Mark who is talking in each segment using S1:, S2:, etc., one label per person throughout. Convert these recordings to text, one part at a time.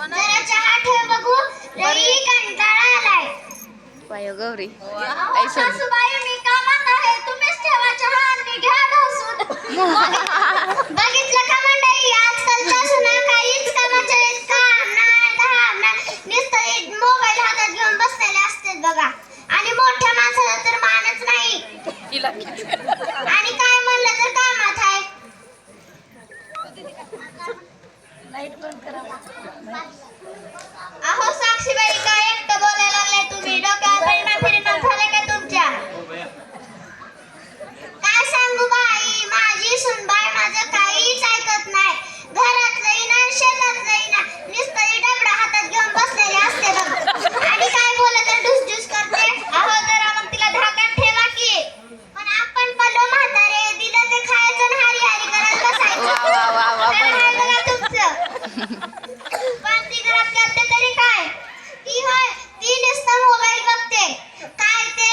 S1: जरा चहा ठेव बघू, लई कंटाळा आलाय.
S2: बायो गौरी
S1: सासूबाई मी कामात आहे, तुम्हीच ठेवा चहा आणि घ्या ढोसून. बघितलं का मंडळी, आजकालच्या सुना काहीच कामाच्या आहेत का? नाही धाम नाही, नुसतं मोबाईल हातात घेऊन बसलेले असतात बघा. आणि मोठ्या माणसाला तर मानच नाही, आणि काय म्हणलं तर कामात आहे. अहो साक्षीबाई, काय एकटं बोलायला लागलाय तुम्ही? डोक्यावर परिणाम फिरणं झाले का तुमच्या? काय सांगू बाई, माझी सुनबाई माझं काहीच ऐकत नाही. घरातलंही ना शेतातलंही ना, नुसतं डबडा हातात घेऊन बसलेले असते बघ. आणि काय बोलत तर ढुसढुस करते. अहो जरा मग तिला धाकात ठेवा की. पण आपण पडलो म्हातारे, दिलं ते खायचं आणि हारी हारी करत बसायचं. काय आहे बघा तुमचं? पण ती घरात करते तरी काय? ती होय, ती नुसतं मोबाईल बघते. काय ते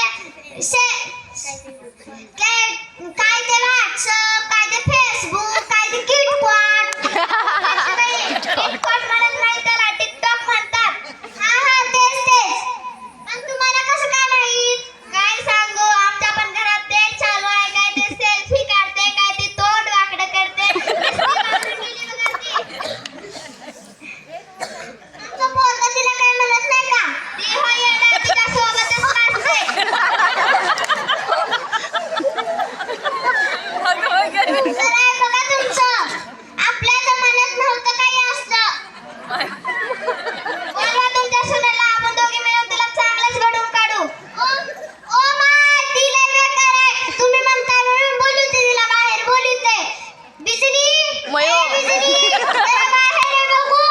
S1: काय ते व्हॉट्सअप, काय ते फेसबुक, काय ते किटपॉट. किटपॉट म्हणत नाही त्याला, टिकटॉक म्हणतात. हा तेच. पण तुम्हाला कसं काय माहित? काय सांगू, आमच्या पण घरात तेच चालू आहे. काय ते सेल्फी काढते, काय ते तोंड वाकडं करते. तुमचं पोरगं तिला काय म्हणत नाही का? ती होय येडा, तिच्या सोबतच नाचते. तर आहे बघा तुमचं, आपल्या जमान्यात नव्हतं काही असलं. बोलवा तुमच्या सुनेला, आपण दोघी मिळून तिला चांगलंच घडवून काढू. ओ माय, ती लय बेकार आहे. तुम्ही म्हणता म्हणून बोलू दे तिला, बाहेर बोलू दे. बिजली,
S2: मयो.
S1: बिजली, जरा बाहेर ये बघू.